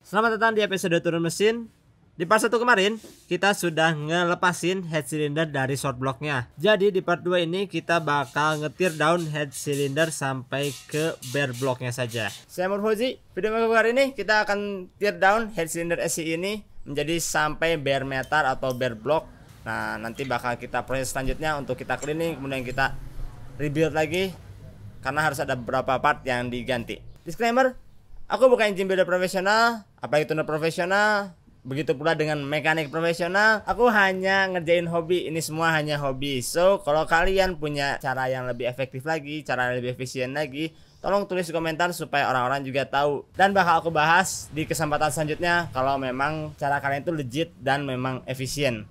Selamat datang di episode turun mesin. Di part 1 kemarin kita sudah ngelepasin head cylinder dari short blocknya. Jadi di part 2 ini kita bakal ngetir down head cylinder sampai ke bare blocknya saja. Saya Murhozi. Video kali ini kita akan tear down head cylinder SI ini menjadi sampai bare metal atau bare block. Nah, nanti bakal kita proses selanjutnya untuk kita cleaning, kemudian kita rebuild lagi karena harus ada beberapa part yang diganti. Disclaimer, aku bukan engine builder profesional, apalagi tuner profesional. Begitu pula dengan mekanik profesional. Aku hanya ngerjain hobi. Ini semua hanya hobi. So, kalau kalian punya cara yang lebih efektif lagi, cara yang lebih efisien lagi, tolong tulis di komentar supaya orang-orang juga tahu. Dan bakal aku bahas di kesempatan selanjutnya kalau memang cara kalian itu legit dan memang efisien.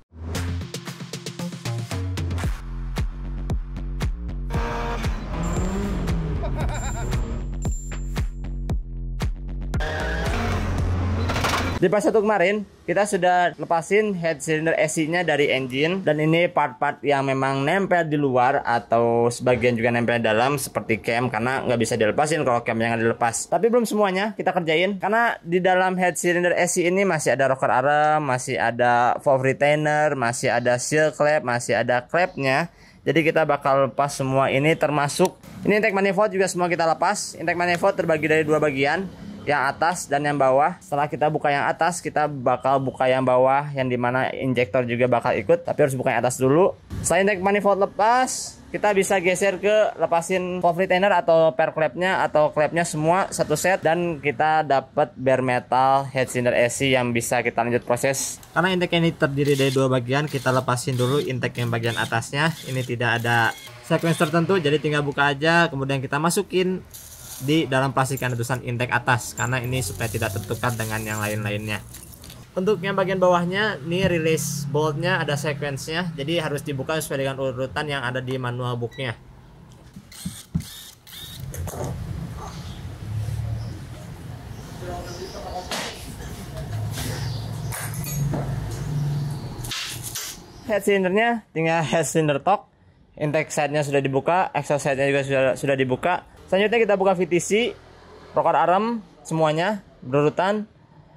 Di part 1 kemarin kita sudah lepasin head cylinder SI nya dari engine. Dan ini part-part yang memang nempel di luar atau sebagian juga nempel dalam seperti cam, karena nggak bisa dilepasin kalau cam yang dilepas. Tapi belum semuanya kita kerjain, karena di dalam head cylinder SI ini masih ada rocker arm, masih ada valve retainer, masih ada seal clamp, masih ada clampnya. Jadi kita bakal lepas semua ini, termasuk ini intake manifold juga semua kita lepas. Intake manifold terbagi dari dua bagian, yang atas dan yang bawah. Setelah kita buka yang atas, kita bakal buka yang bawah, yang dimana injektor juga bakal ikut, tapi harus buka yang atas dulu. Setelah intake manifold lepas, kita bisa geser ke lepasin valve retainer atau pair clampnya atau clampnya semua satu set, dan kita dapat bare metal head cylinder SI yang bisa kita lanjut proses. Karena intake ini terdiri dari dua bagian, kita lepasin dulu intake yang bagian atasnya. Ini tidak ada sequence tertentu, jadi tinggal buka aja, kemudian kita masukin di dalam plastik yang ada tulisan intake atas, karena ini supaya tidak tertukar dengan yang lain-lainnya. Untuk yang bagian bawahnya, ini release boltnya ada sequence-nya, jadi harus dibuka sesuai dengan urutan yang ada di manual booknya. Head cylindernya tinggal head cylinder torque, intake side-nya sudah dibuka, exhaust side-nya juga sudah dibuka. Selanjutnya kita buka VTC, rocker arm semuanya berurutan,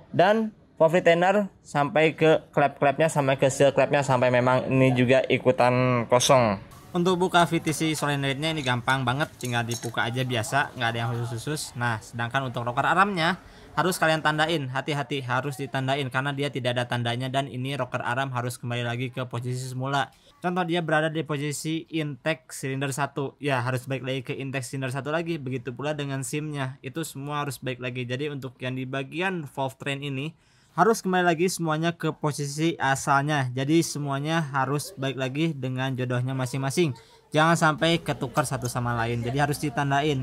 dan valve retainer sampai ke clamp-clampnya, sampai ke seal clampnya, sampai memang ini juga ikutan kosong. Untuk buka VTC solenoidnya ini gampang banget, tinggal dibuka aja biasa, nggak ada yang khusus-khusus. Nah, sedangkan untuk rocker armnya harus kalian tandain, hati-hati harus ditandain karena dia tidak ada tandanya, dan ini rocker arm harus kembali lagi ke posisi semula. Contoh dia berada di posisi intake silinder 1, ya harus balik lagi ke intake silinder 1 lagi. Begitu pula dengan SIM-nya, itu semua harus balik lagi. Jadi untuk yang di bagian valve train ini harus kembali lagi semuanya ke posisi asalnya. Jadi semuanya harus balik lagi dengan jodohnya masing-masing. Jangan sampai ketukar satu sama lain. Jadi harus ditandain,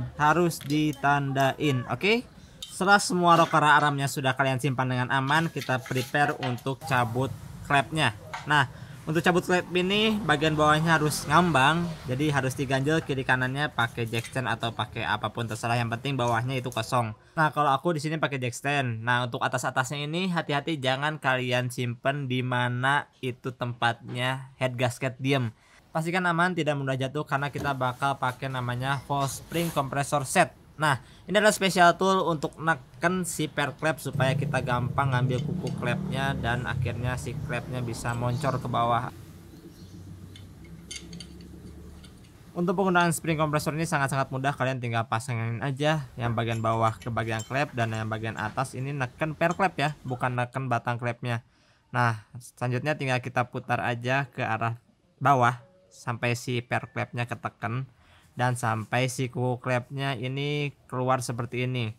oke? Setelah semua rocker armnya sudah kalian simpan dengan aman, kita prepare untuk cabut clampnya. Nah, untuk cabut clamp ini bagian bawahnya harus ngambang, jadi harus diganjel kiri kanannya pakai jack stand atau pakai apapun terserah, yang penting bawahnya itu kosong. Nah, kalau aku di sini pakai jack stand. Nah, untuk atas-atasnya ini hati-hati jangan kalian simpen di mana itu tempatnya head gasket diem. Pastikan aman, tidak mudah jatuh, karena kita bakal pakai namanya Fall Spring Compressor Set. Nah, ini adalah special tool untuk neken si pair clamp supaya kita gampang ngambil kuku clampnya dan akhirnya si clampnya bisa moncor ke bawah. Untuk penggunaan spring compressor ini sangat-sangat mudah, kalian tinggal pasangin aja yang bagian bawah ke bagian clamp, dan yang bagian atas ini neken pair clamp ya, bukan neken batang clampnya. Nah, selanjutnya tinggal kita putar aja ke arah bawah sampai si pair clampnya ketekan, dan sampai si kuku clampnya ini keluar seperti ini.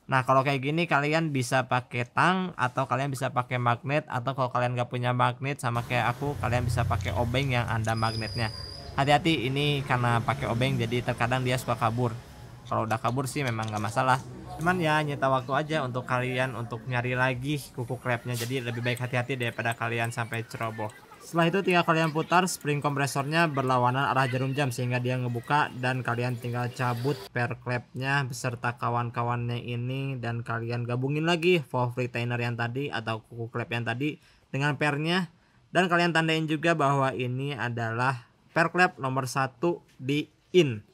Nah, kalau kayak gini kalian bisa pakai tang, atau kalian bisa pakai magnet, atau kalau kalian gak punya magnet sama kayak aku, kalian bisa pakai obeng yang ada magnetnya. Hati-hati, ini karena pakai obeng jadi terkadang dia suka kabur. Kalau udah kabur sih memang gak masalah, cuman ya nyita waktu aja untuk kalian untuk nyari lagi kuku clampnya. Jadi lebih baik hati-hati daripada kalian sampai ceroboh. Setelah itu tinggal kalian putar spring kompresornya berlawanan arah jarum jam sehingga dia ngebuka, dan kalian tinggal cabut pair clampnya beserta kawan-kawannya ini, dan kalian gabungin lagi valve retainer yang tadi atau kuku clamp yang tadi dengan pairnya, dan kalian tandain juga bahwa ini adalah pair clamp nomor 1 di in.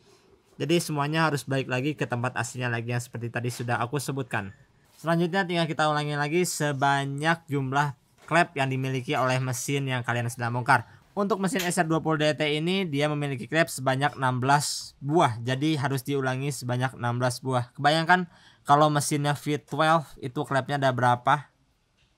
Jadi semuanya harus balik lagi ke tempat aslinya lagi yang seperti tadi sudah aku sebutkan. Selanjutnya tinggal kita ulangi lagi sebanyak jumlah klep yang dimiliki oleh mesin yang kalian sedang bongkar. Untuk mesin SR20DT ini dia memiliki klep sebanyak 16 buah. Jadi harus diulangi sebanyak 16 buah. Kebayangkan kalau mesinnya V12 itu klepnya ada berapa?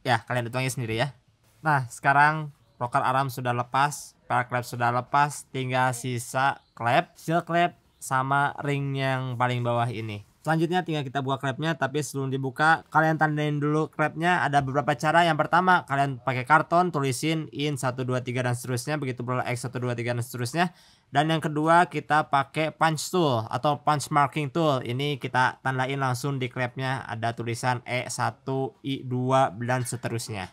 Ya, kalian hitung sendiri ya. Nah, sekarang rocker arm sudah lepas, pel klep sudah lepas, tinggal sisa klep, seal klep sama ring yang paling bawah ini. Selanjutnya tinggal kita buka klepnya, tapi sebelum dibuka kalian tandain dulu klepnya. Ada beberapa cara. Yang pertama kalian pakai karton, tulisin in 1 2 3 dan seterusnya, begitu pula X 1 2 3 dan seterusnya. Dan yang kedua kita pakai punch tool atau punch marking tool. Ini kita tandain langsung di klepnya, ada tulisan E1, I2 dan seterusnya.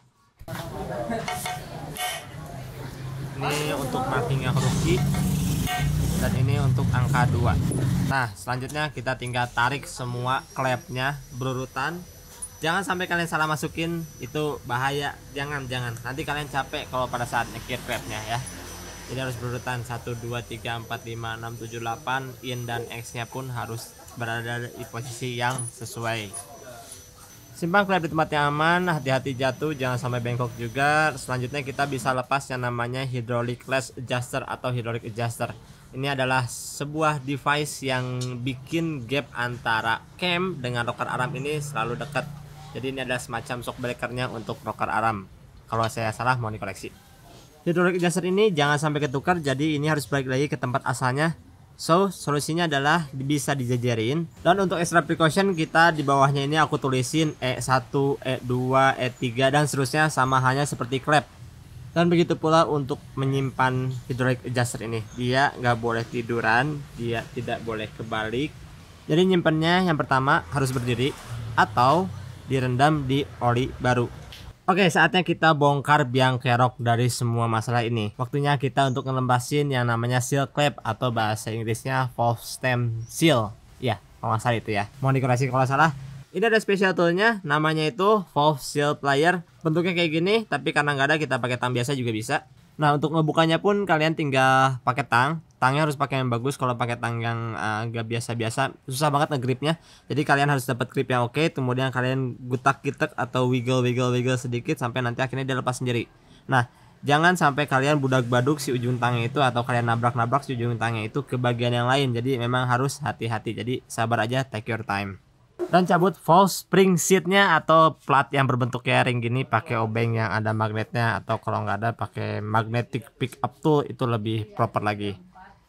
Ini untuk markingnya huruf I dan ini untuk angka 2. Nah, selanjutnya kita tinggal tarik semua klepnya berurutan. Jangan sampai kalian salah masukin, itu bahaya. Jangan. Nanti kalian capek kalau pada saat nyekir klepnya ya. Jadi harus berurutan 1 2 3 4 5 6 7 8. In dan X-nya pun harus berada di posisi yang sesuai. Simpan klep di tempat yang aman, hati-hati jatuh, jangan sampai bengkok juga. Selanjutnya kita bisa lepas yang namanya hydraulic latch adjuster atau hydraulic adjuster. Ini adalah sebuah device yang bikin gap antara cam dengan rocker arm ini selalu dekat. Jadi ini adalah semacam shock breakernya untuk rocker arm. Kalau saya salah mohon dikoreksi. Hydraulic adjuster ini jangan sampai ketukar, jadi ini harus balik lagi ke tempat asalnya. So, solusinya adalah bisa dijajarin. Dan untuk extra precaution kita di bawahnya ini aku tulisin E1, E2, E3 dan seterusnya, sama halnya seperti klep. Dan begitu pula untuk menyimpan hydraulic adjuster ini. Dia nggak boleh tiduran, dia tidak boleh kebalik. Jadi nyimpannya yang pertama harus berdiri atau direndam di oli baru. Oke, saatnya kita bongkar biang kerok dari semua masalah ini. Waktunya kita untuk ngelembasin yang namanya seal klep atau bahasa Inggrisnya valve stem seal. Ya, kalau nggak salah itu ya. Mohon dikoreksi kalau salah. Ini ada special toolnya, namanya itu valve seal plier. Bentuknya kayak gini, tapi karena nggak ada kita pakai tang biasa juga bisa. Nah, untuk ngebukanya pun kalian tinggal pakai tang. Tangnya harus pakai yang bagus. Kalau pakai tang yang agak biasa-biasa susah banget ngegripnya. Jadi kalian harus dapat grip yang oke. Kemudian kalian gutak-gitek atau wiggle sedikit sampai nanti akhirnya dia lepas sendiri. Nah, jangan sampai kalian budak-baduk si ujung tangnya itu atau kalian nabrak-nabrak si ujung tangnya itu ke bagian yang lain. Jadi memang harus hati-hati. Jadi sabar aja, take your time. Dan cabut valve spring seatnya atau plat yang berbentuk kayak ring gini pakai obeng yang ada magnetnya, atau kalau nggak ada pakai magnetic pick up tool, itu lebih proper lagi.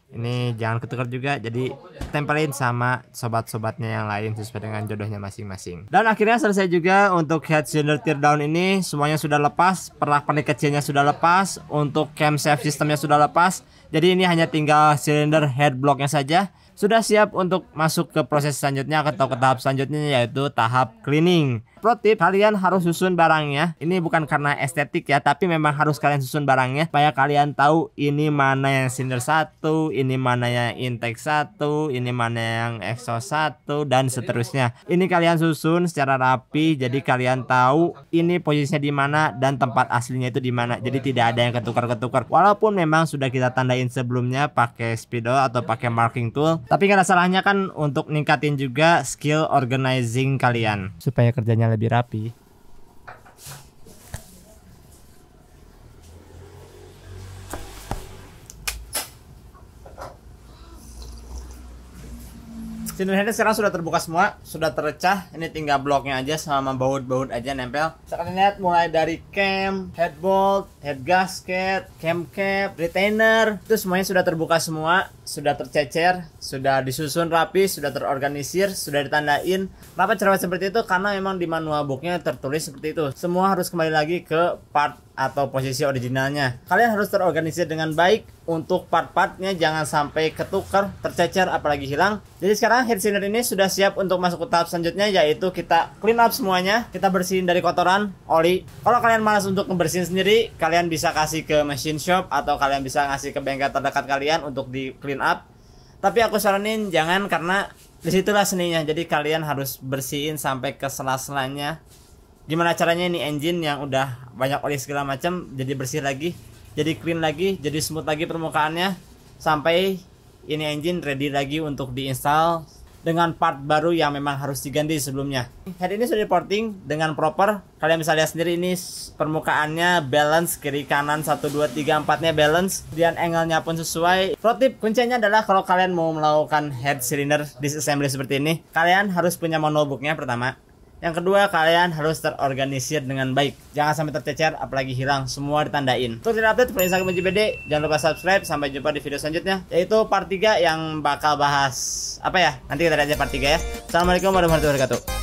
Ini jangan ketukar juga, jadi tempelin sama sobat-sobatnya yang lain sesuai dengan jodohnya masing-masing. Dan akhirnya selesai juga untuk head cylinder teardown ini. Semuanya sudah lepas, pernak-pernik kecilnya sudah lepas, untuk camshaft sistemnya sudah lepas. Jadi ini hanya tinggal cylinder head blocknya saja. Sudah siap untuk masuk ke proses selanjutnya atau ke tahap selanjutnya, yaitu tahap cleaning. Pro tip, kalian harus susun barangnya. Ini bukan karena estetik ya, tapi memang harus kalian susun barangnya supaya kalian tahu ini mana yang cylinder 1, ini mana yang intake 1, ini mana yang exhaust 1 dan seterusnya. Ini kalian susun secara rapi, jadi kalian tahu ini posisinya di mana dan tempat aslinya itu di mana. Jadi tidak ada yang ketukar-ketukar. Walaupun memang sudah kita tandain sebelumnya pakai spidol atau pakai marking tool, tapi nggak ada salahnya kan untuk ningkatin juga skill organizing kalian supaya kerjanya lebih rapi. Cylinder headnya sekarang sudah terbuka semua, sudah terpecah. Ini tinggal bloknya aja sama baut-baut aja nempel. Sekarang lihat mulai dari cam, head bolt, head gasket, cam cap, retainer, itu semuanya sudah terbuka semua, sudah tercecer, sudah disusun rapi, sudah terorganisir, sudah ditandain. Kenapa cara seperti itu? Karena memang di manual booknya tertulis seperti itu. Semua harus kembali lagi ke part atau posisi originalnya. Kalian harus terorganisir dengan baik untuk part-partnya, jangan sampai ketukar, tercecer, apalagi hilang. Jadi sekarang head cylinder ini sudah siap untuk masuk ke tahap selanjutnya, yaitu kita clean up semuanya. Kita bersihin dari kotoran, oli. Kalau kalian malas untuk ngebersihin sendiri, kalian bisa kasih ke machine shop atau kalian bisa ngasih ke bengkel terdekat kalian untuk di clean up. Tapi aku saranin jangan, karena disitulah seninya. Jadi kalian harus bersihin sampai ke sela-selanya. Gimana caranya ini engine yang udah banyak oli segala macam jadi bersih lagi, jadi clean lagi, jadi smooth lagi permukaannya, sampai ini engine ready lagi untuk diinstal dengan part baru yang memang harus diganti sebelumnya. Head ini sudah porting dengan proper. Kalian bisa lihat sendiri ini permukaannya balance, kiri kanan 1 2 3 4-nya balance, dan angle-nya pun sesuai. Pro tip kuncinya adalah kalau kalian mau melakukan head cylinder disassembly seperti ini, kalian harus punya manual booknya pertama. Yang kedua, kalian harus terorganisir dengan baik. Jangan sampai tercecer, apalagi hilang. Semua ditandain. Untuk tidak update, follow Instagram JBD. Jangan lupa subscribe. Sampai jumpa di video selanjutnya, yaitu part 3 yang bakal bahas apa ya? Nanti kita lihat aja part 3 ya. Assalamualaikum warahmatullahi wabarakatuh.